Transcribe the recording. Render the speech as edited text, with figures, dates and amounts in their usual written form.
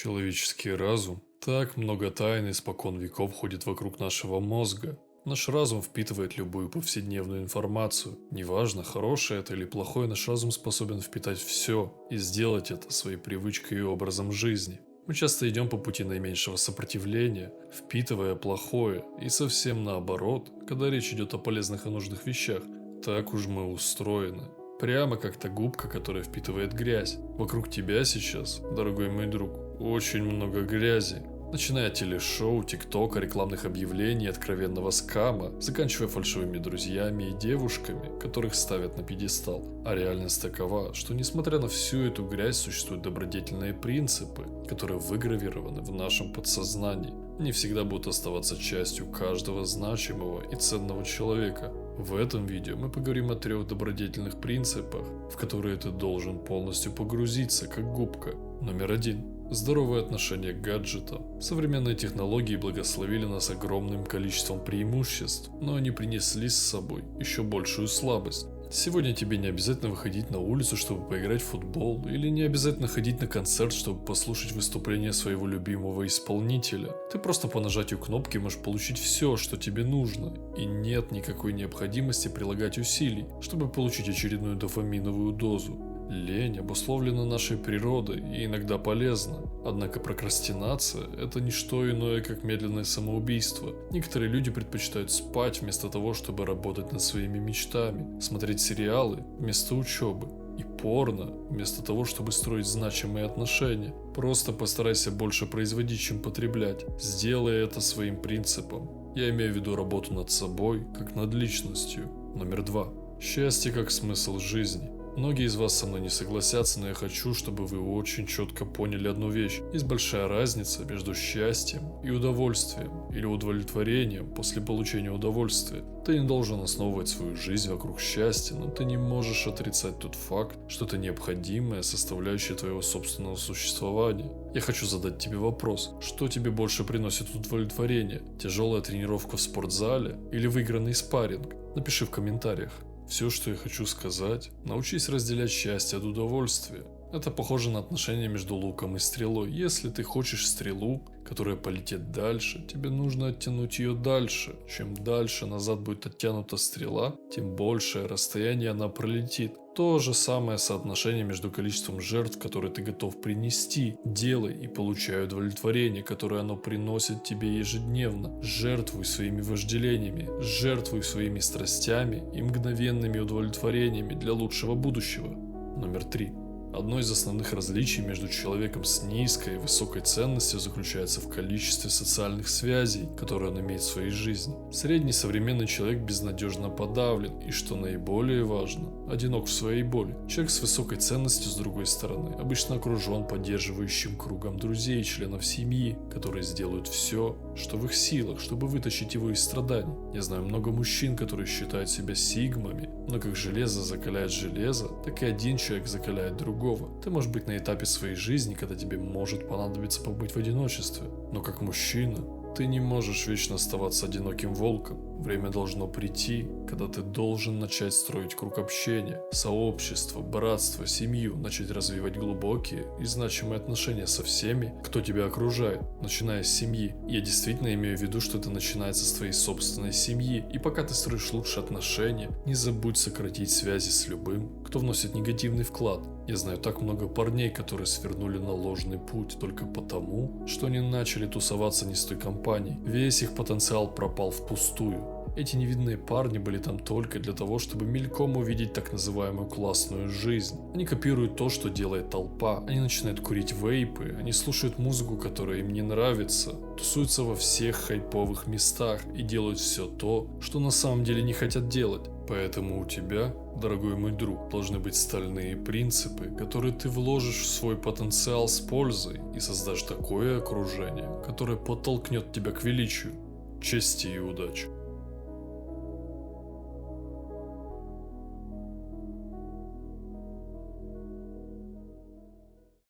Человеческий разум. Так много тайн испокон веков ходит вокруг нашего мозга. Наш разум впитывает любую повседневную информацию. Неважно, хорошее это или плохое, наш разум способен впитать все и сделать это своей привычкой и образом жизни. Мы часто идем по пути наименьшего сопротивления, впитывая плохое, и совсем наоборот, когда речь идет о полезных и нужных вещах. Так уж мы устроены. Прямо как та губка, которая впитывает грязь. Вокруг тебя сейчас, дорогой мой друг, очень много грязи. Начиная от телешоу, тиктока, рекламных объявлений, откровенного скама, заканчивая фальшивыми друзьями и девушками, которых ставят на пьедестал. А реальность такова, что несмотря на всю эту грязь, существуют добродетельные принципы, которые выгравированы в нашем подсознании. Они всегда будут оставаться частью каждого значимого и ценного человека. В этом видео мы поговорим о 3 добродетельных принципах, в которые ты должен полностью погрузиться, как губка. Номер 1. Здоровое отношение к гаджетам. Современные технологии благословили нас огромным количеством преимуществ, но они принесли с собой еще большую слабость. Сегодня тебе не обязательно выходить на улицу, чтобы поиграть в футбол, или не обязательно ходить на концерт, чтобы послушать выступление своего любимого исполнителя. Ты просто по нажатию кнопки можешь получить все, что тебе нужно, и нет никакой необходимости прилагать усилий, чтобы получить очередную дофаминовую дозу. Лень обусловлена нашей природой и иногда полезна. Однако прокрастинация – это не что иное, как медленное самоубийство. Некоторые люди предпочитают спать вместо того, чтобы работать над своими мечтами, смотреть сериалы вместо учебы и порно вместо того, чтобы строить значимые отношения. Просто постарайся больше производить, чем потреблять. Сделай это своим принципом. Я имею в виду работу над собой, как над личностью. Номер 2. Счастье как смысл жизни. Многие из вас со мной не согласятся, но я хочу, чтобы вы очень четко поняли одну вещь. Есть большая разница между счастьем и удовольствием, или удовлетворением после получения удовольствия. Ты не должен основывать свою жизнь вокруг счастья, но ты не можешь отрицать тот факт, что это необходимая составляющая твоего собственного существования. Я хочу задать тебе вопрос, что тебе больше приносит удовлетворение? Тяжелая тренировка в спортзале или выигранный спарринг? Напиши в комментариях. Все, что я хочу сказать, научись разделять счастье от удовольствия. Это похоже на отношение между луком и стрелой. Если ты хочешь стрелу, которая полетит дальше, тебе нужно оттянуть ее дальше. Чем дальше назад будет оттянута стрела, тем большее расстояние она пролетит. То же самое соотношение между количеством жертв, которые ты готов принести. Делай и получай удовлетворение, которое оно приносит тебе ежедневно. Жертвуй своими вожделениями, жертвуй своими страстями и мгновенными удовлетворениями для лучшего будущего. Номер 3. Одно из основных различий между человеком с низкой и высокой ценностью заключается в количестве социальных связей, которые он имеет в своей жизни. Средний современный человек безнадежно подавлен и, что наиболее важно, одинок в своей боли. Человек с высокой ценностью, с другой стороны, обычно окружен поддерживающим кругом друзей и членов семьи, которые сделают все, что в их силах, чтобы вытащить его из страданий. Я знаю много мужчин, которые считают себя сигмами, но как железо закаляет железо, так и один человек закаляет другого. Ты можешь быть на этапе своей жизни, когда тебе может понадобиться побыть в одиночестве, но как мужчина ты не можешь вечно оставаться одиноким волком. Время должно прийти, когда ты должен начать строить круг общения, сообщество, братство, семью, начать развивать глубокие и значимые отношения со всеми, кто тебя окружает, начиная с семьи. Я действительно имею в виду, что это начинается с твоей собственной семьи, и пока ты строишь лучшие отношения, не забудь сократить связи с любым, кто вносит негативный вклад. Я знаю так много парней, которые свернули на ложный путь только потому, что они начали тусоваться не с той компанией. Весь их потенциал пропал впустую. Эти невидные парни были там только для того, чтобы мельком увидеть так называемую классную жизнь. Они копируют то, что делает толпа. Они начинают курить вейпы, они слушают музыку, которая им не нравится, тусуются во всех хайповых местах и делают все то, что на самом деле не хотят делать. Поэтому у тебя, дорогой мой друг, должны быть стальные принципы, которые ты вложишь в свой потенциал с пользой и создашь такое окружение, которое подтолкнет тебя к величию, чести и удачи.